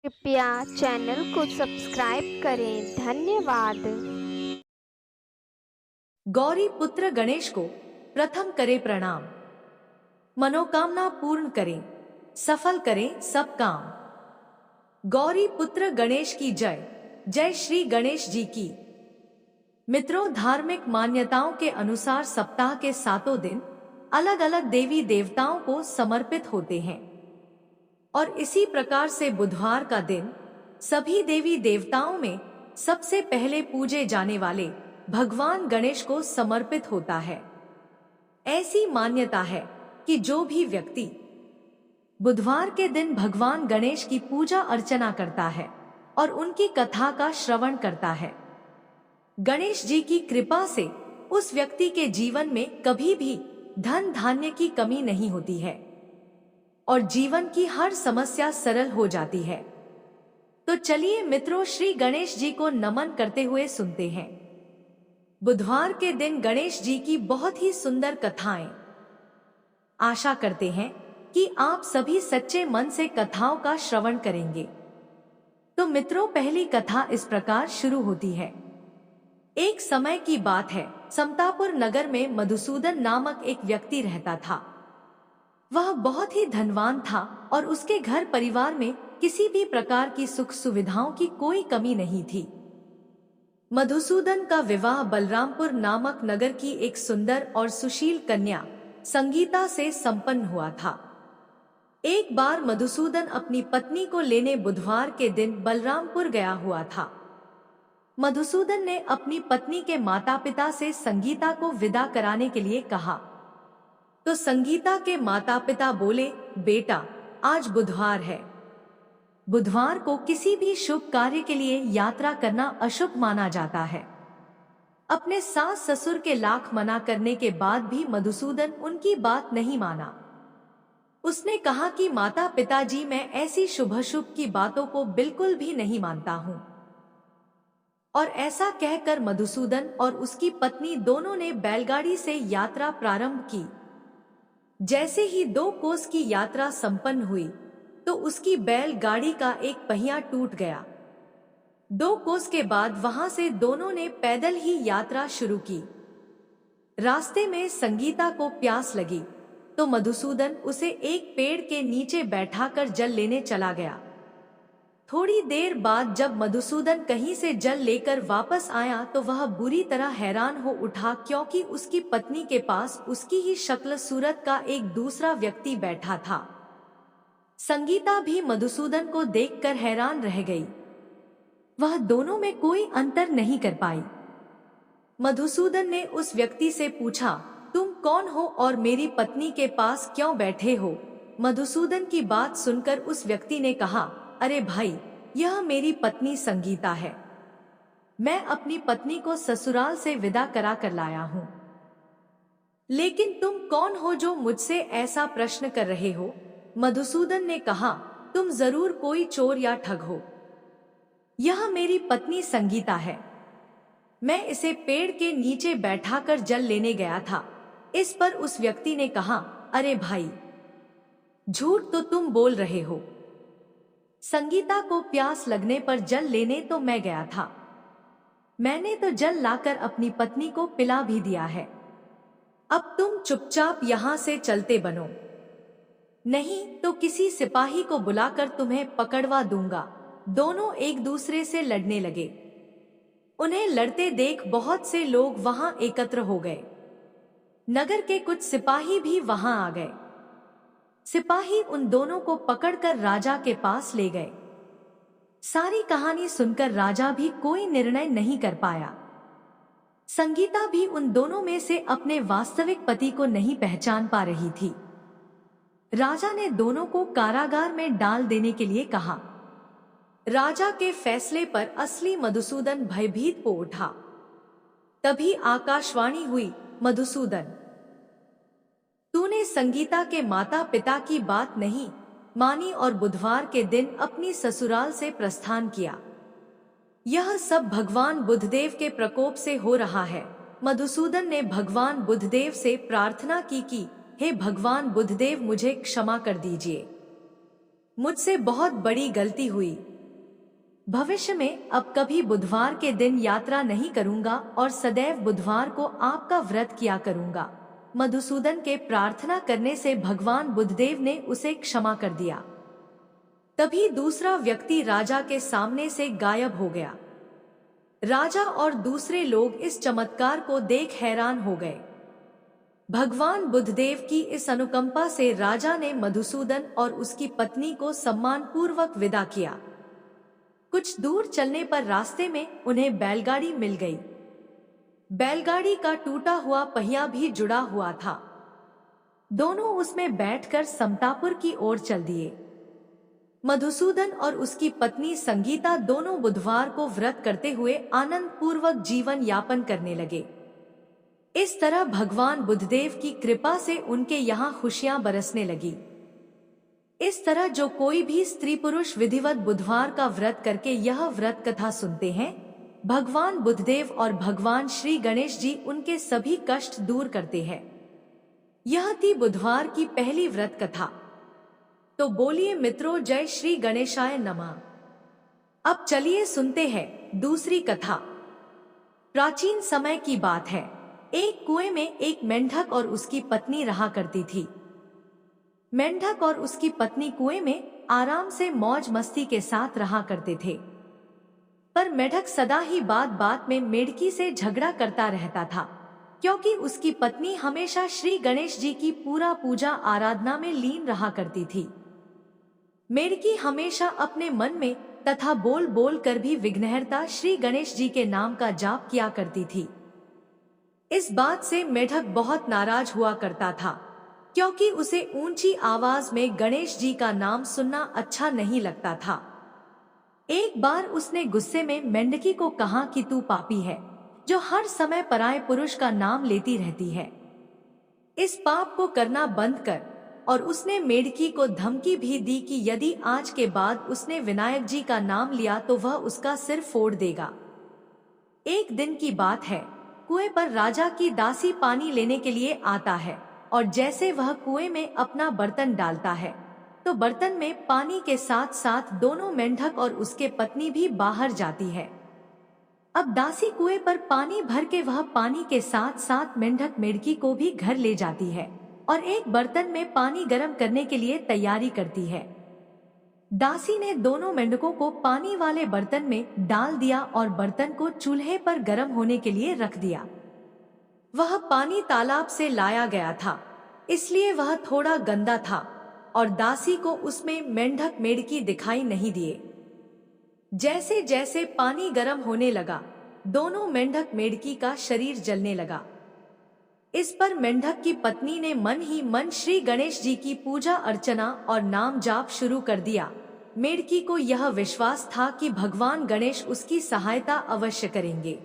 कृपया चैनल को सब्सक्राइब करें। धन्यवाद। गौरी पुत्र गणेश को प्रथम करे प्रणाम। मनोकामना पूर्ण करें, सफल करें सब काम। गौरी पुत्र गणेश की जय। जय श्री गणेश जी की। मित्रों, धार्मिक मान्यताओं के अनुसार सप्ताह के 7 दिन अलग अलग देवी देवताओं को समर्पित होते हैं और इसी प्रकार से बुधवार का दिन सभी देवी देवताओं में सबसे पहले पूजे जाने वाले भगवान गणेश को समर्पित होता है। ऐसी मान्यता है कि जो भी व्यक्ति बुधवार के दिन भगवान गणेश की पूजा अर्चना करता है और उनकी कथा का श्रवण करता है, गणेश जी की कृपा से उस व्यक्ति के जीवन में कभी भी धन धान्य की कमी नहीं होती है और जीवन की हर समस्या सरल हो जाती है। तो चलिए मित्रों, श्री गणेश जी को नमन करते हुए सुनते हैं बुधवार के दिन गणेश जी की बहुत ही सुंदर कथाएं। आशा करते हैं कि आप सभी सच्चे मन से कथाओं का श्रवण करेंगे। तो मित्रों, पहली कथा इस प्रकार शुरू होती है। एक समय की बात है, समतापुर नगर में मधुसूदन नामक एक व्यक्ति रहता था। वह बहुत ही धनवान था और उसके घर परिवार में किसी भी प्रकार की सुख सुविधाओं की कोई कमी नहीं थी। मधुसूदन का विवाह बलरामपुर नामक नगर की एक सुंदर और सुशील कन्या संगीता से संपन्न हुआ था। एक बार मधुसूदन अपनी पत्नी को लेने बुधवार के दिन बलरामपुर गया हुआ था। मधुसूदन ने अपनी पत्नी के माता पिता से संगीता को विदा कराने के लिए कहा, तो संगीता के माता पिता बोले, बेटा आज बुधवार है। बुधवार को किसी भी शुभ कार्य के लिए यात्रा करना अशुभ माना जाता है। अपने सास ससुर के लाख मना करने के बाद भी मधुसूदन उनकी बात नहीं माना। उसने कहा कि माता पिताजी, मैं ऐसी शुभ अशुभ की बातों को बिल्कुल भी नहीं मानता हूँ। और ऐसा कहकर मधुसूदन और उसकी पत्नी दोनों ने बैलगाड़ी से यात्रा प्रारंभ की। जैसे ही 2 कोस की यात्रा संपन्न हुई तो उसकी बैलगाड़ी का एक पहिया टूट गया। 2 कोस के बाद वहां से दोनों ने पैदल ही यात्रा शुरू की। रास्ते में संगीता को प्यास लगी तो मधुसूदन उसे एक पेड़ के नीचे बैठाकर जल लेने चला गया। थोड़ी देर बाद जब मधुसूदन कहीं से जल लेकर वापस आया तो वह बुरी तरह हैरान हो उठा, क्योंकि उसकी पत्नी के पास उसकी ही शक्ल सूरत का एक दूसरा व्यक्ति बैठा था। संगीता भी मधुसूदन को देखकर हैरान रह गई। वह दोनों में कोई अंतर नहीं कर पाई। मधुसूदन ने उस व्यक्ति से पूछा, तुम कौन हो और मेरी पत्नी के पास क्यों बैठे हो? मधुसूदन की बात सुनकर उस व्यक्ति ने कहा, अरे भाई, यह मेरी पत्नी संगीता है। मैं अपनी पत्नी को ससुराल से विदा करा कर लाया हूँ। लेकिन तुम कौन हो जो मुझसे ऐसा प्रश्न कर रहे हो? मधुसूदन ने कहा, तुम जरूर कोई चोर या ठग हो। यह मेरी पत्नी संगीता है। मैं इसे पेड़ के नीचे बैठाकर जल लेने गया था। इस पर उस व्यक्ति ने कहा, अरे भाई, झूठ तो तुम बोल रहे हो। संगीता को प्यास लगने पर जल लेने तो मैं गया था। मैंने तो जल लाकर अपनी पत्नी को पिला भी दिया है। अब तुम चुपचाप यहाँ से चलते बनो, नहीं तो किसी सिपाही को बुलाकर तुम्हें पकड़वा दूंगा। दोनों एक दूसरे से लड़ने लगे। उन्हें लड़ते देख बहुत से लोग वहां एकत्र हो गए। नगर के कुछ सिपाही भी वहां आ गए। सिपाही उन दोनों को पकड़कर राजा के पास ले गए। सारी कहानी सुनकर राजा भी कोई निर्णय नहीं कर पाया। संगीता भी उन दोनों में से अपने वास्तविक पति को नहीं पहचान पा रही थी। राजा ने दोनों को कारागार में डाल देने के लिए कहा। राजा के फैसले पर असली मधुसूदन भयभीत हो उठा। तभी आकाशवाणी हुई, मधुसूदन, तूने संगीता के माता पिता की बात नहीं मानी और बुधवार के दिन अपनी ससुराल से प्रस्थान किया। यह सब भगवान बुधदेव के प्रकोप से हो रहा है। मधुसूदन ने भगवान बुधदेव से प्रार्थना की कि हे भगवान बुधदेव, मुझे क्षमा कर दीजिए। मुझसे बहुत बड़ी गलती हुई। भविष्य में अब कभी बुधवार के दिन यात्रा नहीं करूंगा और सदैव बुधवार को आपका व्रत किया करूंगा। मधुसूदन के प्रार्थना करने से भगवान बुद्धदेव ने उसे क्षमा कर दिया। तभी दूसरा व्यक्ति राजा के सामने से गायब हो गया। राजा और दूसरे लोग इस चमत्कार को देख हैरान हो गए। भगवान बुद्धदेव की इस अनुकंपा से राजा ने मधुसूदन और उसकी पत्नी को सम्मान पूर्वक विदा किया। कुछ दूर चलने पर रास्ते में उन्हें बैलगाड़ी मिल गई। बैलगाड़ी का टूटा हुआ पहिया भी जुड़ा हुआ था। दोनों उसमें बैठकर समतापुर की ओर चल दिए। मधुसूदन और उसकी पत्नी संगीता दोनों बुधवार को व्रत करते हुए आनंद पूर्वक जीवन यापन करने लगे। इस तरह भगवान बुद्धदेव की कृपा से उनके यहाँ खुशियां बरसने लगी। इस तरह जो कोई भी स्त्री पुरुष विधिवत बुधवार का व्रत करके यह व्रत कथा सुनते हैं, भगवान बुद्धदेव और भगवान श्री गणेश जी उनके सभी कष्ट दूर करते हैं। यह थी बुधवार की पहली व्रत कथा। तो बोलिए मित्रों, जय श्री गणेशाय नमः। अब चलिए सुनते हैं दूसरी कथा। प्राचीन समय की बात है। एक कुएं में एक मेंढक और उसकी पत्नी रहा करती थी। मेंढक और उसकी पत्नी कुएं में आराम से मौज मस्ती के साथ रहा करते थे। पर मेंढक सदा ही बात बात में मेढकी से झगड़ा करता रहता था, क्योंकि उसकी पत्नी हमेशा श्री गणेश जी की पूजा आराधना में लीन रहा करती थी। मेढकी हमेशा अपने मन में तथा बोल बोल कर भी विघ्नहर्ता श्री गणेश जी के नाम का जाप किया करती थी। इस बात से मेढक बहुत नाराज हुआ करता था, क्योंकि उसे ऊंची आवाज में गणेश जी का नाम सुनना अच्छा नहीं लगता था। एक बार उसने गुस्से में मेंढकी को कहा कि तू पापी है, जो हर समय पराये पुरुष का नाम लेती रहती है। इस पाप को करना बंद कर। और उसने मेढकी को धमकी भी दी कि यदि आज के बाद उसने विनायक जी का नाम लिया तो वह उसका सिर फोड़ देगा। एक दिन की बात है, कुएं पर राजा की दासी पानी लेने के लिए आता है, और जैसे वह कुएं में अपना बर्तन डालता है तो बर्तन में पानी के साथ साथ दोनों मेंढक और उसके पत्नी भी बाहर जाती है। अब दासी कुएं पर पानी भर के वह पानी के साथ साथ मेंढक मेढकी को भी घर ले जाती है और एक बर्तन में पानी गर्म करने के लिए तैयारी करती है। दासी ने दोनों मेंढकों को पानी वाले बर्तन में डाल दिया और बर्तन को चूल्हे पर गर्म होने के लिए रख दिया। वह पानी तालाब से लाया गया था, इसलिए वह थोड़ा गंदा था और दासी को उसमें मेंढक मेढकी दिखाई नहीं दिए। जैसे जैसे पानी गर्म होने लगा, दोनों मेंढक मेढकी का शरीर जलने लगा। इस पर मेंढक की पत्नी ने मन ही मन श्री गणेश जी की पूजा अर्चना और नाम जाप शुरू कर दिया। मेढकी को यह विश्वास था कि भगवान गणेश उसकी सहायता अवश्य करेंगे।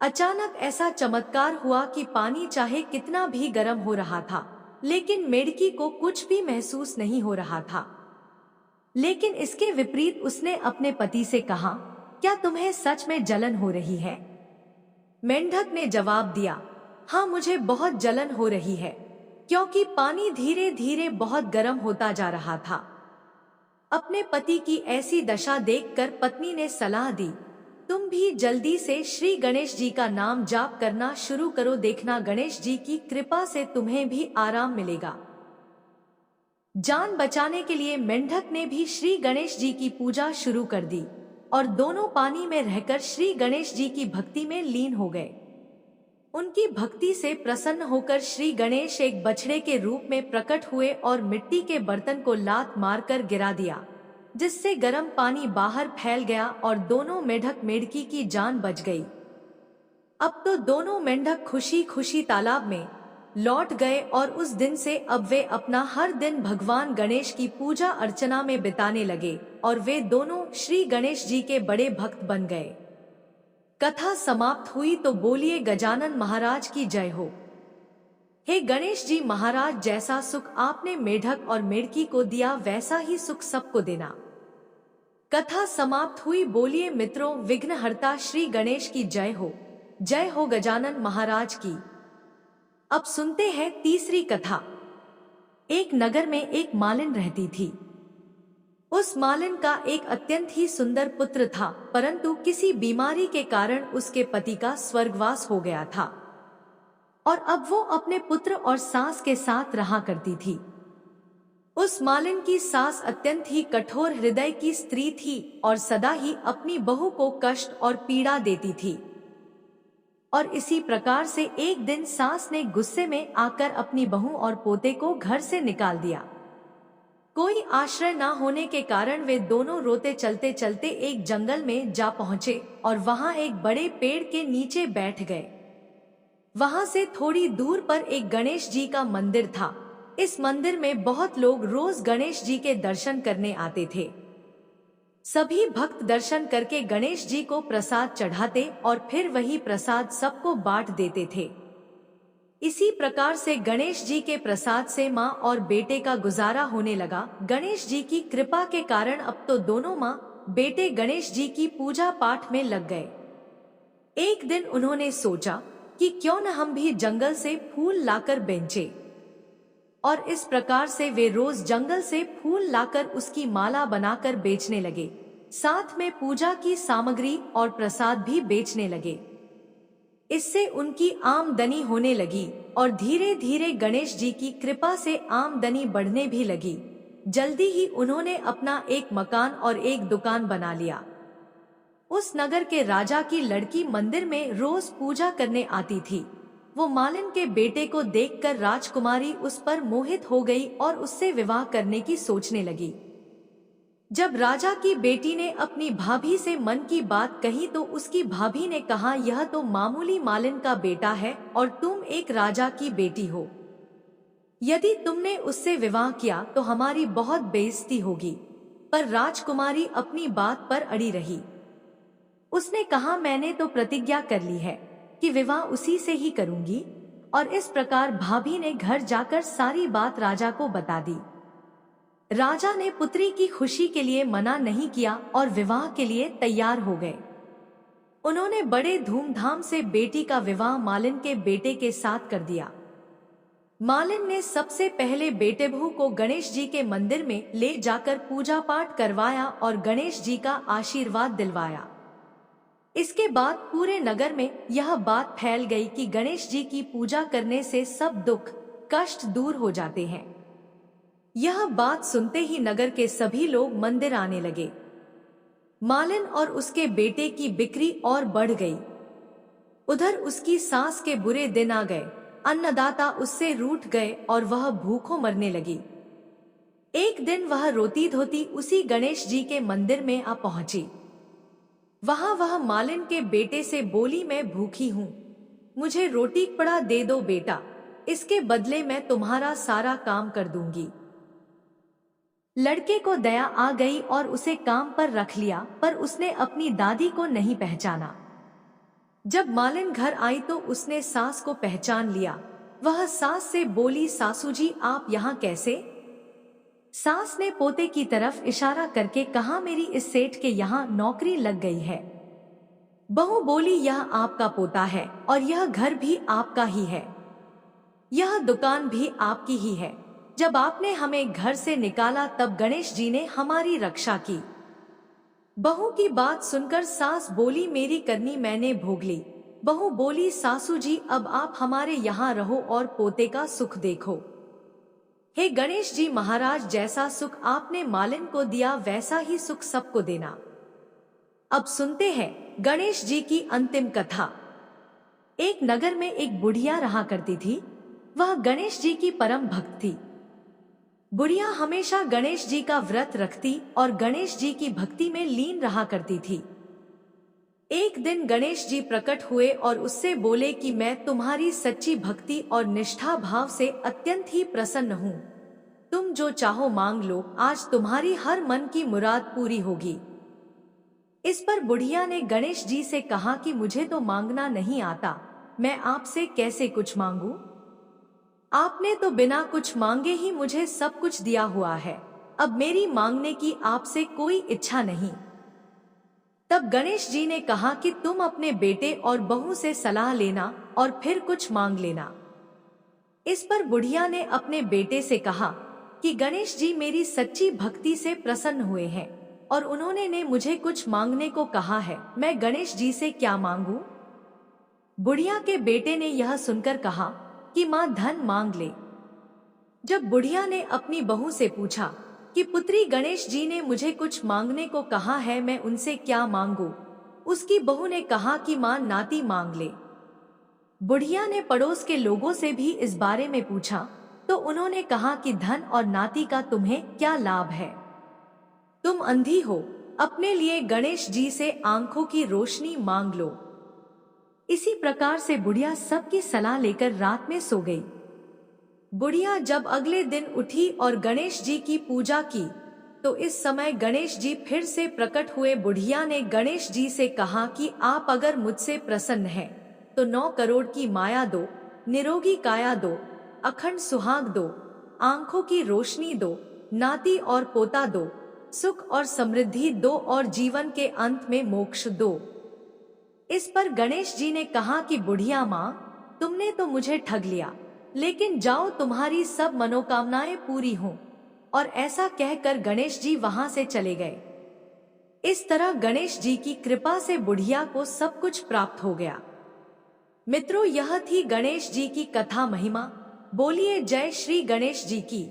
अचानक ऐसा चमत्कार हुआ कि पानी चाहे कितना भी गर्म हो रहा था, लेकिन मेढकी को कुछ भी महसूस नहीं हो रहा था। लेकिन इसके विपरीत उसने अपने पति से कहा, क्या तुम्हें सच में जलन हो रही है? मेंढक ने जवाब दिया, हाँ, मुझे बहुत जलन हो रही है, क्योंकि पानी धीरे धीरे बहुत गर्म होता जा रहा था। अपने पति की ऐसी दशा देखकर पत्नी ने सलाह दी, तुम भी जल्दी से श्री गणेश जी का नाम जाप करना शुरू करो, देखना गणेश जी की कृपा से तुम्हें भी आराम मिलेगा। जान बचाने के लिए मेंढक ने भी श्री गणेश जी की पूजा शुरू कर दी और दोनों पानी में रहकर श्री गणेश जी की भक्ति में लीन हो गए। उनकी भक्ति से प्रसन्न होकर श्री गणेश एक बछड़े के रूप में प्रकट हुए और मिट्टी के बर्तन को लात मारकर गिरा दिया, जिससे गर्म पानी बाहर फैल गया और दोनों मेंढक मेढकी की जान बच गई। अब तो दोनों मेंढक खुशी खुशी तालाब में लौट गए और उस दिन से अब वे अपना हर दिन भगवान गणेश की पूजा अर्चना में बिताने लगे और वे दोनों श्री गणेश जी के बड़े भक्त बन गए। कथा समाप्त हुई तो बोलिए गजानन महाराज की जय हो। हे गणेश जी महाराज, जैसा सुख आपने मेढक और मेढकी को दिया वैसा ही सुख सबको देना। कथा समाप्त हुई। बोलिए मित्रों, विघ्नहर्ता श्री गणेश की जय हो। जय हो गजानन महाराज की। अब सुनते हैं तीसरी कथा। एक नगर में एक मालिन रहती थी। उस मालिन का एक अत्यंत ही सुंदर पुत्र था, परंतु किसी बीमारी के कारण उसके पति का स्वर्गवास हो गया था और अब वो अपने पुत्र और सास के साथ रहा करती थी। उस मालिन की सास अत्यंत ही कठोर हृदय की स्त्री थी और सदा ही अपनी बहू को कष्ट और पीड़ा देती थी। और इसी प्रकार से एक दिन सास ने गुस्से में आकर अपनी बहू और पोते को घर से निकाल दिया। कोई आश्रय न होने के कारण वे दोनों रोते चलते चलते एक जंगल में जा पहुंचे और वहां एक बड़े पेड़ के नीचे बैठ गए। वहां से थोड़ी दूर पर एक गणेश जी का मंदिर था। इस मंदिर में बहुत लोग रोज गणेश जी के दर्शन करने आते थे। सभी भक्त दर्शन करके गणेश जी को प्रसाद चढ़ाते और फिर वही प्रसाद सबको बांट देते थे। इसी प्रकार से गणेश जी के प्रसाद से माँ और बेटे का गुजारा होने लगा। गणेश जी की कृपा के कारण अब तो दोनों माँ बेटे गणेश जी की पूजा पाठ में लग गए। एक दिन उन्होंने सोचा कि क्यों न हम भी जंगल से फूल लाकर बेचें, और इस प्रकार से वे रोज जंगल से फूल लाकर उसकी माला बनाकर बेचने लगे। साथ में पूजा की सामग्री और प्रसाद भी बेचने लगे। इससे उनकी आमदनी होने लगी और धीरे धीरे गणेश जी की कृपा से आमदनी बढ़ने भी लगी। जल्दी ही उन्होंने अपना एक मकान और एक दुकान बना लिया। उस नगर के राजा की लड़की मंदिर में रोज पूजा करने आती थी। वो मालिन के बेटे को देखकर राजकुमारी उस पर मोहित हो गई और उससे विवाह करने की सोचने लगी। जब राजा की बेटी ने अपनी भाभी से मन की बात कही तो उसकी भाभी ने कहा, यह तो मामूली मालिन का बेटा है और तुम एक राजा की बेटी हो। यदि तुमने उससे विवाह किया तो हमारी बहुत बेइज्जती होगी। पर राजकुमारी अपनी बात पर अड़ी रही। उसने कहा, मैंने तो प्रतिज्ञा कर ली है कि विवाह उसी से ही करूंगी। और इस प्रकार भाभी ने घर जाकर सारी बात राजा को बता दी। राजा ने पुत्री की खुशी के लिए मना नहीं किया और विवाह के लिए तैयार हो गए। उन्होंने बड़े धूमधाम से बेटी का विवाह मालिन के बेटे के साथ कर दिया। मालिन ने सबसे पहले बेटे बहू को गणेश जी के मंदिर में ले जाकर पूजा पाठ करवाया और गणेश जी का आशीर्वाद दिलवाया। इसके बाद पूरे नगर में यह बात फैल गई कि गणेश जी की पूजा करने से सब दुख कष्ट दूर हो जाते हैं। यह बात सुनते ही नगर के सभी लोग मंदिर आने लगे। मालिन और उसके बेटे की बिक्री और बढ़ गई। उधर उसकी सास के बुरे दिन आ गए। अन्नदाता उससे रूठ गए और वह भूखों मरने लगी। एक दिन वह रोती धोती उसी गणेश जी के मंदिर में आ पहुंची। वहां वह मालिन के बेटे से बोली, मैं भूखी हूँ, मुझे रोटी कपड़ा दे दो बेटा, इसके बदले मैं तुम्हारा सारा काम कर दूंगी। लड़के को दया आ गई और उसे काम पर रख लिया, पर उसने अपनी दादी को नहीं पहचाना। जब मालिन घर आई तो उसने सास को पहचान लिया। वह सास से बोली, सासू जी आप यहाँ कैसे? सास ने पोते की तरफ इशारा करके कहा, मेरी इस सेठ के यहाँ नौकरी लग गई है। बहू बोली, यह आपका पोता है और यह घर भी आपका ही है, यह दुकान भी आपकी ही है। जब आपने हमें घर से निकाला तब गणेश जी ने हमारी रक्षा की। बहू की बात सुनकर सास बोली, मेरी करनी मैंने भोग ली। बहू बोली, सासू जी अब आप हमारे यहाँ रहो और पोते का सुख देखो। हे गणेश जी महाराज, जैसा सुख आपने मालिन को दिया वैसा ही सुख सबको देना। अब सुनते हैं गणेश जी की अंतिम कथा। एक नगर में एक बुढ़िया रहा करती थी। वह गणेश जी की परम भक्त थी। बुढ़िया हमेशा गणेश जी का व्रत रखती और गणेश जी की भक्ति में लीन रहा करती थी। एक दिन गणेश जी प्रकट हुए और उससे बोले कि मैं तुम्हारी सच्ची भक्ति और निष्ठा भाव से अत्यंत ही प्रसन्न हूँ। तुम जो चाहो मांग लो, आज तुम्हारी हर मन की मुराद पूरी होगी। इस पर बुढ़िया ने गणेश जी से कहा कि मुझे तो मांगना नहीं आता, मैं आपसे कैसे कुछ मांगू? आपने तो बिना कुछ मांगे ही मुझे सब कुछ दिया हुआ है। अब मेरी मांगने की आपसे कोई इच्छा नहीं। तब गणेश जी ने कहा कि तुम अपने बेटे और बहू से सलाह लेना और फिर कुछ मांग लेना। इस पर बुढ़िया ने अपने बेटे से कहा, कि गणेश जी मेरी सच्ची भक्ति से प्रसन्न हुए हैं और उन्होंने मुझे कुछ मांगने को कहा है। मैं गणेश जी से क्या मांगूं? बुढ़िया के बेटे ने यह सुनकर कहा कि माँ धन मांग ले। जब बुढ़िया ने अपनी बहू से पूछा कि पुत्री, गणेश जी ने मुझे कुछ मांगने को कहा है, मैं उनसे क्या मांगूं? उसकी बहू ने कहा कि माँ नाती मांग ले। बुढ़िया ने पड़ोस के लोगों से भी इस बारे में पूछा तो उन्होंने कहा कि धन और नाती का तुम्हें क्या लाभ है? तुम अंधी हो, अपने लिए गणेश जी से आंखों की रोशनी मांग लो। इसी प्रकार से बुढ़िया सबकी सलाह लेकर रात में सो गई। बुढ़िया जब अगले दिन उठी और गणेश जी की पूजा की तो इस समय गणेश जी फिर से प्रकट हुए। बुढ़िया ने गणेश जी से कहा कि आप अगर मुझसे प्रसन्न हैं तो 9 करोड़ की माया दो, निरोगी काया दो, अखंड सुहाग दो, आंखों की रोशनी दो, नाती और पोता दो, सुख और समृद्धि दो और जीवन के अंत में मोक्ष दो। इस पर गणेश जी ने कहा कि बुढ़िया माँ, तुमने तो मुझे ठग लिया, लेकिन जाओ तुम्हारी सब मनोकामनाएं पूरी हों। और ऐसा कहकर गणेश जी वहां से चले गए। इस तरह गणेश जी की कृपा से बुढ़िया को सब कुछ प्राप्त हो गया। मित्रों, यह थी गणेश जी की कथा महिमा। बोलिए जय श्री गणेश जी की।